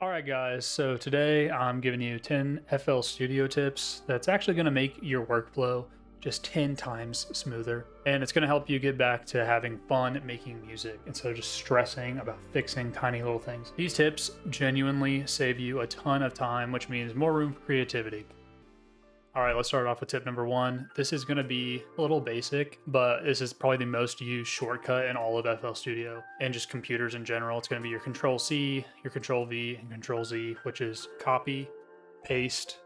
Alright guys, so today I'm giving you 10 FL Studio tips that's actually going to make your workflow just 10 times smoother. And it's going to help you get back to having fun making music instead of just stressing about fixing tiny little things. These tips genuinely save you a ton of time, which means more room for creativity. Alright, let's start off with tip number one. This is going to be a little basic, but this is probably the most used shortcut in all of FL Studio and just computers in general. It's going to be your Control C, your Control V, and Control Z, which is copy, paste,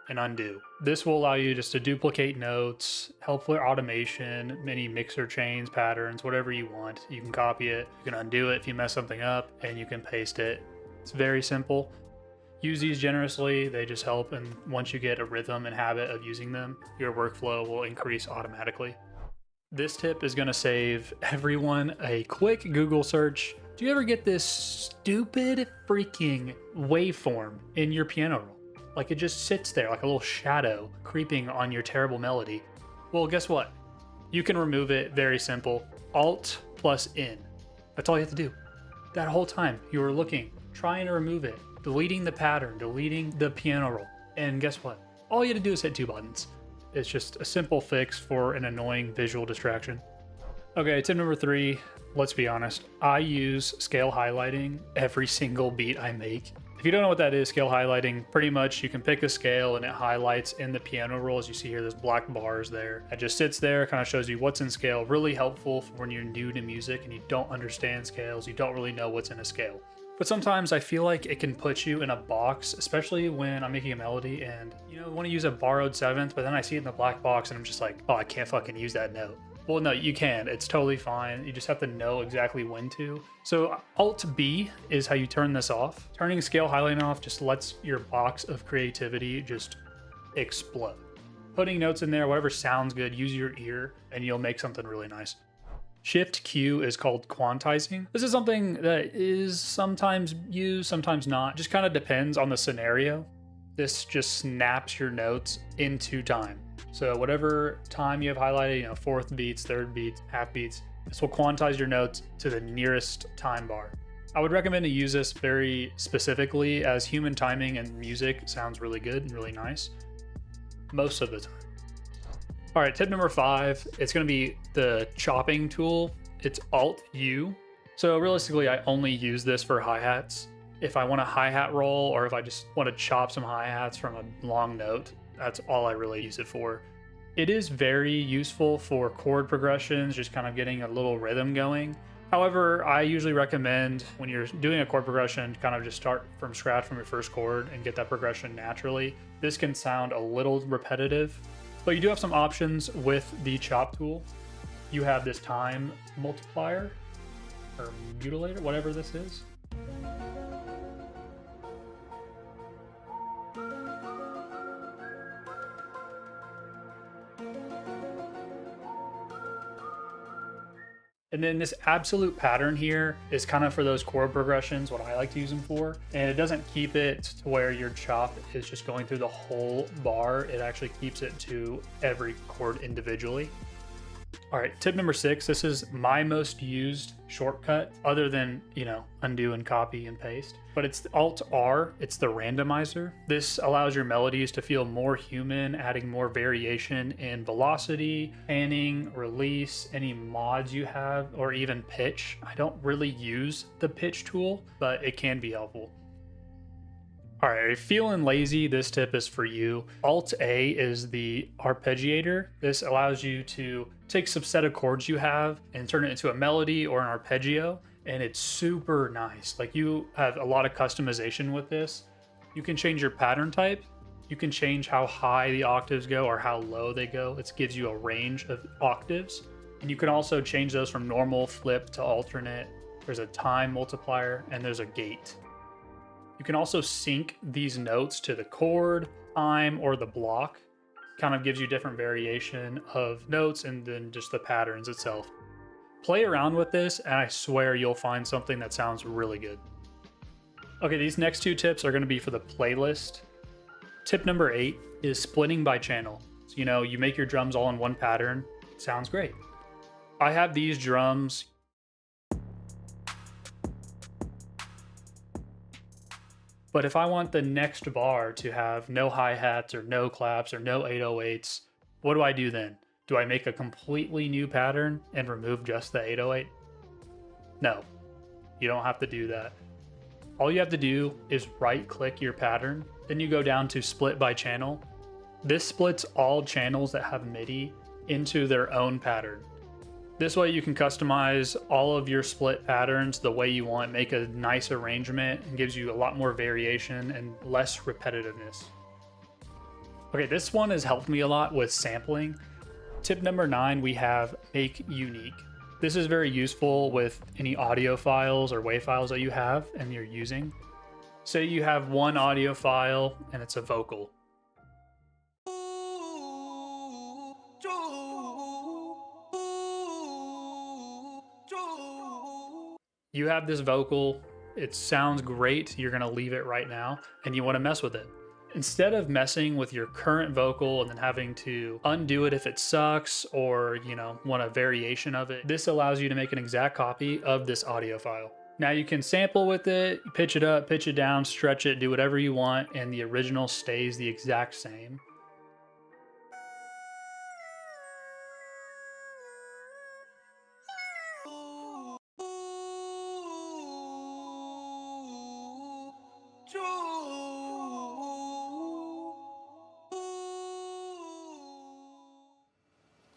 and undo. This will allow you just to duplicate notes, help with automation, many mixer chains, patterns, whatever you want. You can copy it, you can undo it if you mess something up, and you can paste it. It's very simple. Use these generously, they just help, and once you get a rhythm and habit of using them, your workflow will increase automatically. This tip is going to save everyone a quick Google search. Do you ever get this stupid freaking waveform in your piano roll? Like it just sits there like a little shadow creeping on your terrible melody. Well, guess what? You can remove it, very simple. Alt plus N. That's all you have to do. That whole time you were looking, trying to remove it, deleting the pattern, deleting the piano roll. And guess what? All you have to do is hit two buttons. It's just a simple fix for an annoying visual distraction. Okay, tip number three, let's be honest. I use scale highlighting every single beat I make. If you don't know what that is, scale highlighting, pretty much you can pick a scale and it highlights in the piano roll. As you see here, there's black bars there. It just sits there, kind of shows you what's in scale. Really helpful for when you're new to music and you don't understand scales. You don't really know what's in a scale. But sometimes I feel like it can put you in a box, especially when I'm making a melody and, I want to use a borrowed seventh, but then I see it in the black box and I'm just like, oh, I can't fucking use that note. Well, no, you can. It's totally fine. You just have to know exactly when to. So Alt B is how you turn this off. Turning scale highlighting off just lets your box of creativity just explode. Putting notes in there, whatever sounds good, use your ear and you'll make something really nice. Shift Q is called quantizing. This is something that is sometimes used, sometimes not. Just kind of depends on the scenario. This just snaps your notes into time. So whatever time you have highlighted, fourth beats, third beats, half beats, this will quantize your notes to the nearest time bar. I would recommend to use this very specifically as human timing and music sounds really good and really nice most of the time. All right, tip number five, it's going to be the chopping tool. It's Alt U. So realistically, I only use this for hi-hats. If I want a hi-hat roll or if I just want to chop some hi-hats from a long note, that's all I really use it for. It is very useful for chord progressions, just kind of getting a little rhythm going. However, I usually recommend when you're doing a chord progression, kind of just start from scratch from your first chord and get that progression naturally. This can sound a little repetitive, but you do have some options with the chop tool. You have this time multiplier or mutilator, whatever this is. And then this absolute pattern here is kind of for those chord progressions, what I like to use them for. And it doesn't keep it to where your chop is just going through the whole bar. It actually keeps it to every chord individually. All right, tip number six, this is my most used shortcut other than, undo and copy and paste, but it's Alt R, it's the randomizer. This allows your melodies to feel more human, adding more variation in velocity, panning, release, any mods you have, or even pitch. I don't really use the pitch tool, but it can be helpful. All right, if you're feeling lazy, this tip is for you. Alt A is the arpeggiator. This allows you to take some set of chords you have and turn it into a melody or an arpeggio, and it's super nice. Like you have a lot of customization with this. You can change your pattern type. You can change how high the octaves go or how low they go. It gives you a range of octaves. And you can also change those from normal, flip to alternate. There's a time multiplier and there's a gate. You can also sync these notes to the chord, time, or the block. Kind of gives you different variation of notes and then just the patterns itself. Play around with this and I swear you'll find something that sounds really good. Okay, these next two tips are going to be for the playlist. Tip number 8 is splitting by channel. So, you make your drums all in one pattern. Sounds great. I have these drums. But if I want the next bar to have no hi-hats or no claps or no 808s, what do I do then? Do I make a completely new pattern and remove just the 808? No, you don't have to do that. All you have to do is right-click your pattern, then you go down to split by channel. This splits all channels that have MIDI into their own pattern. This way you can customize all of your split patterns the way you want, make a nice arrangement, and gives you a lot more variation and less repetitiveness. Okay, this one has helped me a lot with sampling. Tip number 9, we have make unique. This is very useful with any audio files or WAV files that you have and you're using. Say you have one audio file and it's a vocal. You have this vocal, it sounds great, you're gonna leave it right now, and you wanna mess with it. Instead of messing with your current vocal and then having to undo it if it sucks or, want a variation of it, this allows you to make an exact copy of this audio file. Now you can sample with it, pitch it up, pitch it down, stretch it, do whatever you want, and the original stays the exact same.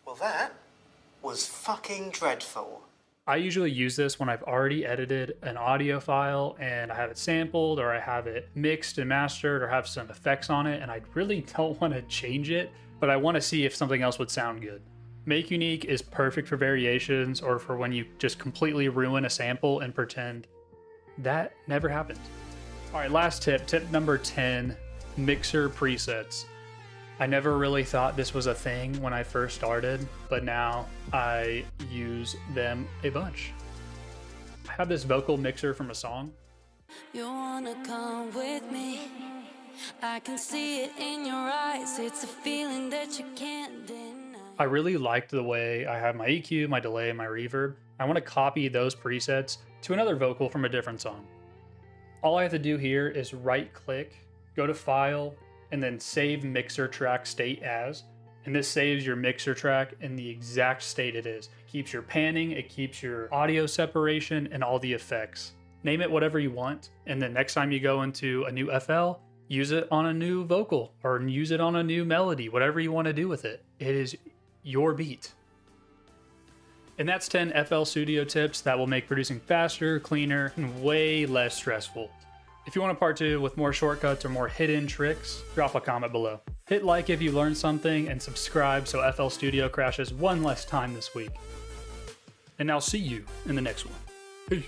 Well, that was fucking dreadful. I usually use this when I've already edited an audio file and I have it sampled or I have it mixed and mastered or have some effects on it and I really don't want to change it, but I want to see if something else would sound good. Make unique is perfect for variations or for when you just completely ruin a sample and pretend that never happened. All right, last tip, tip number 10, mixer presets. I never really thought this was a thing when I first started, but now I use them a bunch. I have this vocal mixer from a song. You wanna come with me? I can see it in your eyes. It's a feeling that you can't deny. I really liked the way I have my EQ, my delay, and my reverb. I want to copy those presets to another vocal from a different song. All I have to do here is right click, go to File, and then save mixer track state as, and this saves your mixer track in the exact state it is. It keeps your panning, it keeps your audio separation, and all the effects. Name it whatever you want, and then next time you go into a new FL, use it on a new vocal, or use it on a new melody, whatever you want to do with it. It is your beat. And that's 10 FL Studio tips that will make producing faster, cleaner, and way less stressful. If you want a part 2 with more shortcuts or more hidden tricks, drop a comment below. Hit like if you learned something and subscribe so FL Studio crashes one less time this week. And I'll see you in the next one. Peace.